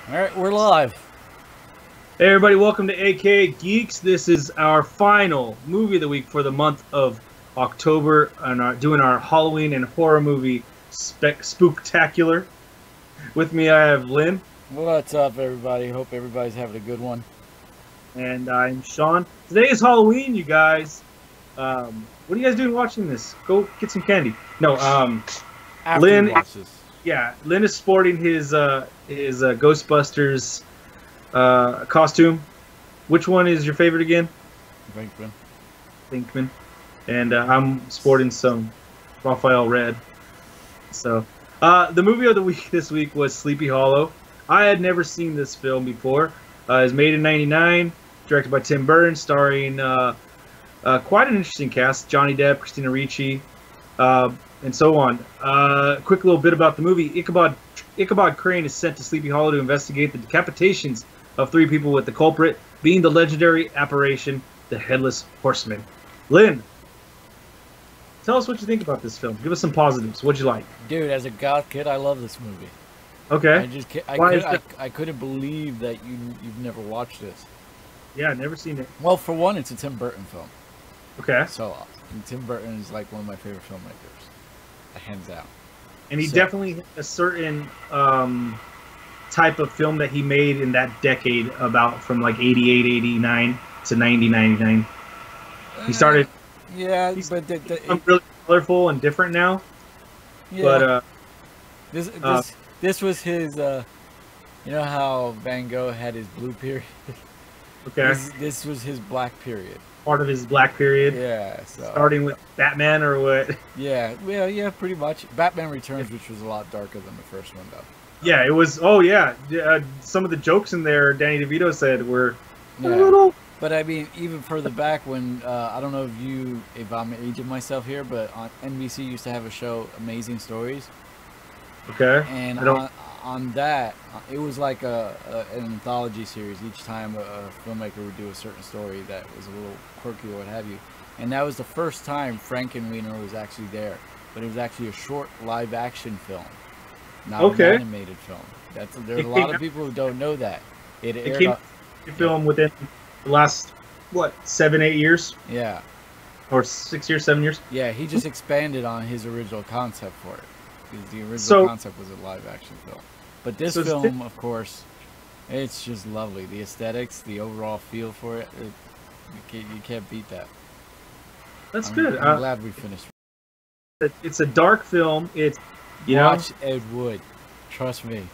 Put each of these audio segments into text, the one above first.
All right, we're live. Hey everybody, welcome to AK Geeks. This is our final movie of the week for the month of October, and doing our Halloween and horror movie spooktacular. With me, I have Lynn. What's up, everybody? Hope everybody's having a good one. And I'm Sean. Today is Halloween, you guys. What are you guys doing watching this? Go get some candy. No, After Lynn. we watch this. Yeah, Lynn is sporting his Ghostbusters costume. Which one is your favorite again? Pinkman. And I'm sporting some Raphael Red. So, the movie of the week this week was Sleepy Hollow. I had never seen this film before. It was made in '99, directed by Tim Burton, starring quite an interesting cast: Johnny Depp, Christina Ricci, and so on. Quick little bit about the movie. Ichabod Crane is sent to Sleepy Hollow to investigate the decapitations of 3 people, with the culprit being the legendary apparition, the Headless Horseman. Lynn, tell us what you think about this film. Give us some positives. What'd you like? Dude, as a goth kid, I love this movie. Okay. I couldn't believe that you've never watched this. Yeah, I've never seen it. Well, for one, it's a Tim Burton film. Okay. So, Tim Burton is like one of my favorite filmmakers, hands out. And he definitely had a certain type of film that he made in that decade, about from like 88, 89 to 90, 99. He started. Yeah, but really colorful and different now. Yeah. But this was his. You know how Van Gogh had his blue period. Okay. This was his black period. Part of his black period. Yeah. So. Starting with Batman, or what? Yeah. Well, yeah, pretty much. Batman Returns, which was a lot darker than the first one, though. Yeah, it was. Oh yeah, some of the jokes in there, Danny DeVito said, were a Yeah. little. But I mean, even further back, when I don't know if I'm aging myself here, but on NBC used to have a show, Amazing Stories. Okay. And on that, it was like an anthology series. Each time a filmmaker would do a certain story that was a little quirky or what have you. And that was the first time Frankenweenie was actually there. But it was actually a short live-action film, not an animated film. There's a lot of people who don't know that. It came a film within the last, what, 7, 8 years? Yeah. Or 6 years, 7 years? Yeah, he just expanded on his original concept for it. Because the original concept was a live-action film. But this film, of course, it's just lovely. The aesthetics, the overall feel for it, you can't beat that. That's good. I'm glad we finished. It's a dark film. It's, Watch Ed Wood. Trust me.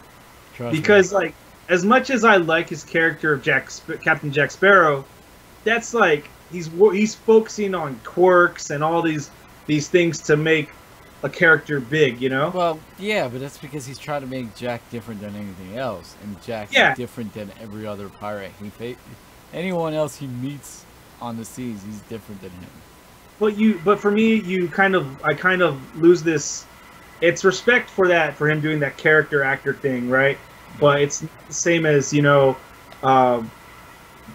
Because, like, as much as I like his character of Captain Jack Sparrow, that's like he's focusing on quirks and all these things to make a character big, you know? Well, yeah, but that's because he's trying to make Jack different than anything else, and Jack's different than every other pirate. Anyone else he meets on the seas, he's different than him. But for me, I kind of lose this. It's respect for him doing that character actor thing, right? Yeah. But it's the same as, Tom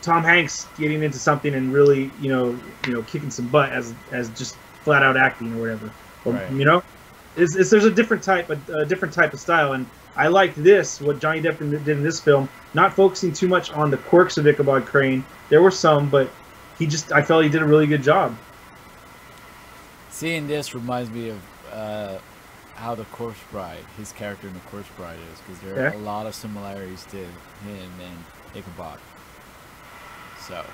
Hanks getting into something and really, kicking some butt as just flat out acting or whatever. Right. There's a different type of style, and I liked what Johnny Depp did in this film, not focusing too much on the quirks of Ichabod Crane. There were some, but I felt he did a really good job. Seeing this reminds me of how the Corpse Bride, his character in the Corpse Bride is, because there are a lot of similarities to him and Ichabod. So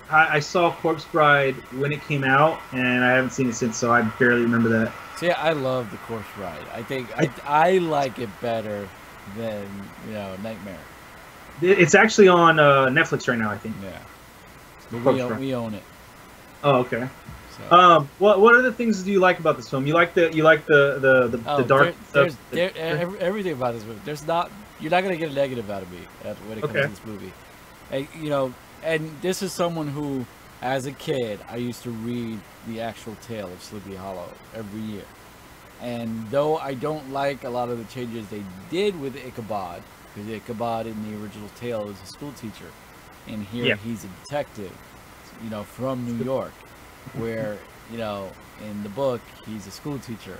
I saw Corpse Bride when it came out, and I haven't seen it since, so I barely remember that. See, I love the Corpse Bride. I think I like it better than Nightmare. It's actually on Netflix right now, I think. Yeah, but we own it. Oh, okay. So. What other things do you like about this film? You like the dark stuff. Everything about this movie. You're not gonna get a negative out of me when it comes to this movie. And this is someone who, as a kid, I used to read the actual tale of Sleepy Hollow every year. And though I don't like a lot of the changes they did with Ichabod, because Ichabod in the original tale is a school teacher, and here he's a detective, from New York, where, in the book, he's a school teacher.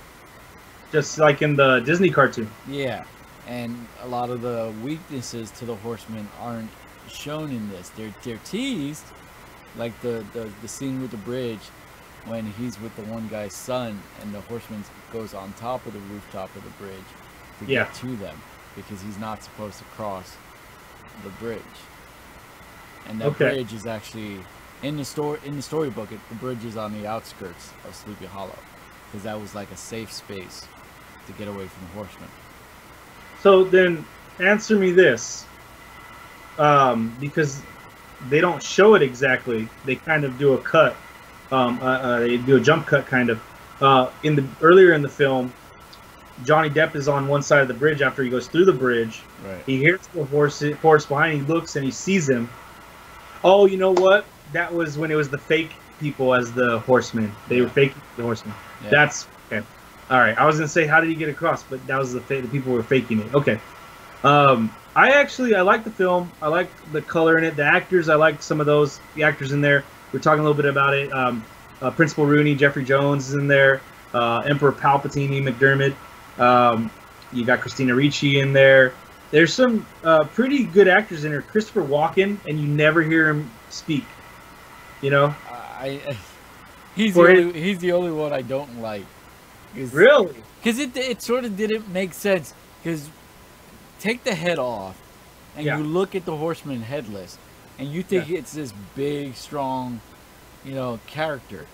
Just like in the Disney cartoon. Yeah. and a lot of the weaknesses to the Horsemen aren't shown in this. They're teased, like the scene with the bridge when he's with the one guy's son and the Horseman goes on top of the rooftop of the bridge to get to them because he's not supposed to cross the bridge. And that bridge is actually in the storybook. The bridge is on the outskirts of Sleepy Hollow because that was like a safe space to get away from the Horsemen. So then, answer me this, because they don't show it exactly. They kind of do a cut. They do a jump cut, kind of. Earlier in the film, Johnny Depp is on one side of the bridge after he goes through the bridge. Right. He hears the horse behind. He looks and he sees him. Oh, you know what? That was when it was the fake people as the Horsemen. They were faking the Horsemen. Yeah. That's okay. All right. I was gonna say, how did he get across? But that was the people were faking it. Okay. I like the film. I like the color in it. The actors, I like some of the actors in there. We're talking a little bit about it. Principal Rooney, Jeffrey Jones is in there. Emperor Palpatine, McDermott. You got Christina Ricci in there. There's some pretty good actors in there. Christopher Walken, and you never hear him speak. You know? He's the only one I don't like. Really? Because it sort of didn't make sense. Because take the head off, and you look at the Horseman headless, and you think it's this big, strong, character.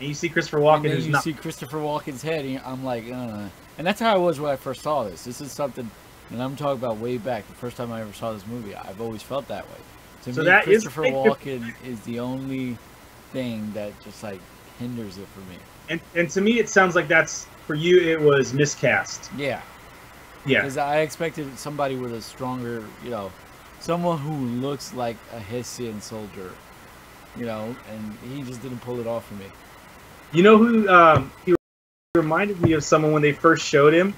And you see Christopher Walken, and then you see Christopher Walken's head, and I'm like, And that's how I was when I first saw this. This is something, and I'm talking about way back, the first time I ever saw this movie. I've always felt that way. To me, Christopher Walken is the only thing that just like hinders it for me. And to me, it sounds like that's for you. It was miscast. Yeah. Yeah. Because I expected somebody with a stronger, someone who looks like a Hessian soldier, and he just didn't pull it off for me. You know who he reminded me of? Someone when they first showed him.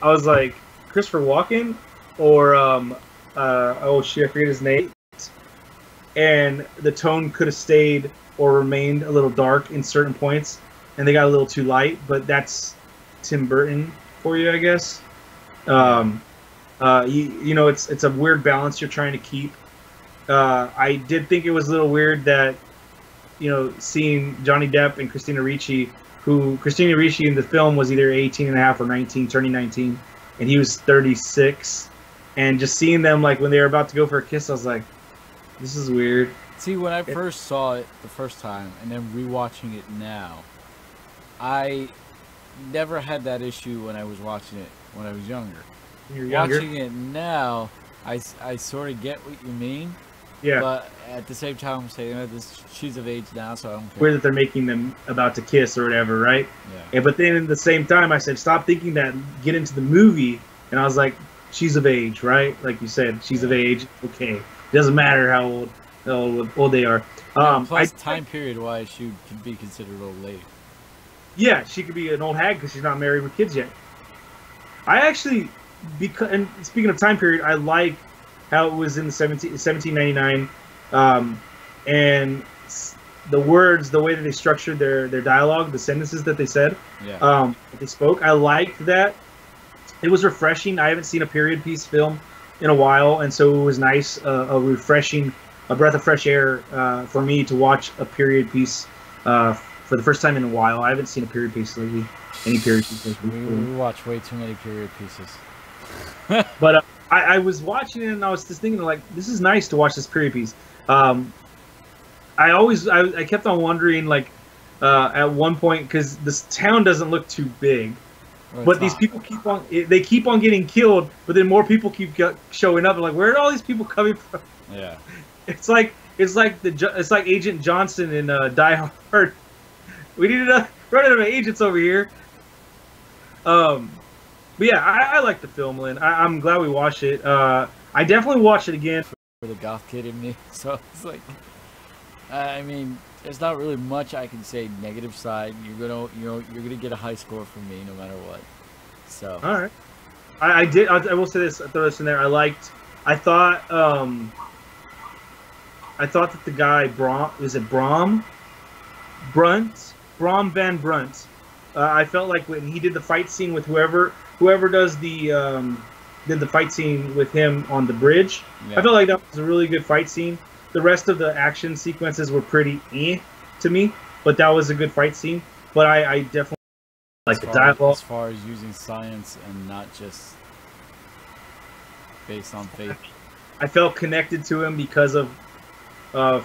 I was like, Christopher Walken, or oh shit, I forget his name. And the tone could have stayed or remained a little dark in certain points, and they got a little too light. But that's Tim Burton for you, I guess. It's a weird balance you're trying to keep. I did think it was a little weird that, seeing Johnny Depp and Christina Ricci, who Christina Ricci in the film was either 18 and a half or 19, turning 19, and he was 36, and just seeing them like when they were about to go for a kiss, I was like, this is weird. See, when I first saw it the first time and then rewatching it now, I never had that issue when I was watching it when I was younger. You're younger? Watching it now, I sort of get what you mean. Yeah. But at the same time, I'm saying, she's of age now, so I don't care. Weird that they're making them about to kiss or whatever, right? Yeah. But then at the same time, I said, stop thinking that, get into the movie. And I was like, she's of age, right? Like you said, she's of age. Okay. Doesn't matter how old they are. Plus, time period-wise, she could be considered an old lady. Yeah, she could be an old hag because she's not married with kids yet. I actually, and speaking of time period, I like how it was in the 1799, and the words, the way that they structured their dialogue, the sentences that they said, that they spoke. I liked that. It was refreshing. I haven't seen a period piece film in a while, and so it was nice, a breath of fresh air for me to watch a period piece for the first time in a while. I haven't seen a period piece lately. Any period pieces. We watch way too many period pieces. But I was watching it and I was just thinking like, this is nice to watch this period piece. I kept on wondering like at one point, because this town doesn't look too big, but these people keep on getting killed, but then more people keep showing up. I'm like, where are all these people coming from? Yeah. It's like Agent Johnson in Die Hard. We need to run out of agents over here. But yeah, I like the film, Lynn. I'm glad we watched it. I definitely watched it again. For the goth kid in me, so it's like, I mean, there's not really much I can say negative side. You're gonna get a high score from me no matter what. So. All right. I will say this. I throw this in there. I thought that the guy Brom Van Brunt. I felt like when he did the fight scene with whoever does the did the fight scene with him on the bridge. Yeah. I felt like that was a really good fight scene. The rest of the action sequences were pretty to me, but that was a good fight scene. But I definitely like the dialogue. As far as using science and not just based on faith. I felt connected to him because of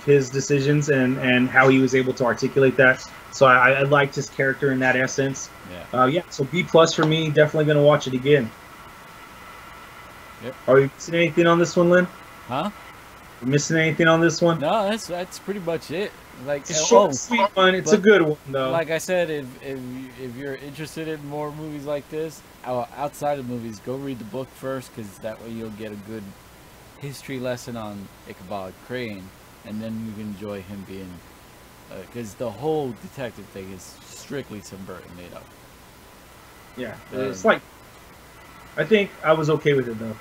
his decisions and how he was able to articulate that. So I liked his character in that essence. Yeah. Yeah. So B+ for me. Definitely gonna watch it again. Yep. Are you missing anything on this one, Lynn? Huh? You missing anything on this one? No, that's pretty much it. Like, it's a short, sweet one. It's a good one, though. Like I said, if you're interested in more movies like this, outside of movies, go read the book first, because that way you'll get a good history lesson on Ichabod Crane, and then you can enjoy him being, because the whole detective thing is strictly Tim Burton made up. Yeah, it's like, I think I was okay with it though.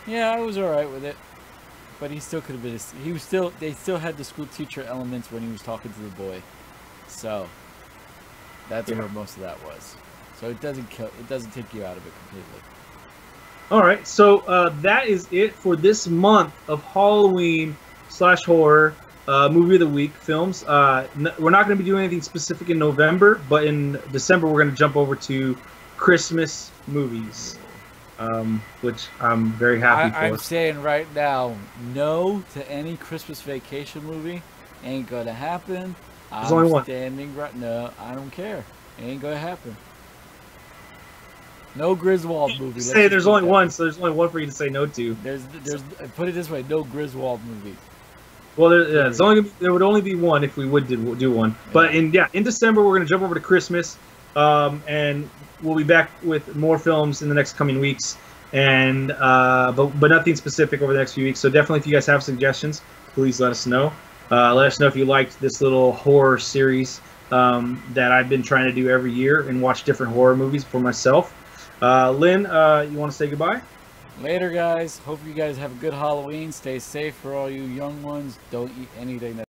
Yeah, I was alright with it. But he still could have been. They still had the school teacher elements when he was talking to the boy, so that's where most of that was. So it doesn't take you out of it completely. All right, so that is it for this month of Halloween/horror movie of the week films. We're not going to be doing anything specific in November, but in December we're going to jump over to Christmas movies. Which I'm very happy for. I'm saying right now, no to any Christmas Vacation movie. Ain't gonna happen. There's only one. No, I don't care. It ain't gonna happen. No Griswold movie. Say there's only one, so there's only one for you to say no to. There's put it this way, no Griswold movie. Well, there would only be one if we would do one. But in December we're gonna jump over to Christmas, and we'll be back with more films in the next coming weeks, and but nothing specific over the next few weeks. So definitely, if you guys have suggestions, please let us know. Let us know if you liked this little horror series that I've been trying to do every year and watch different horror movies for myself. Lynn, you want to say goodbye? Later, guys. Hope you guys have a good Halloween. Stay safe for all you young ones. Don't eat anything that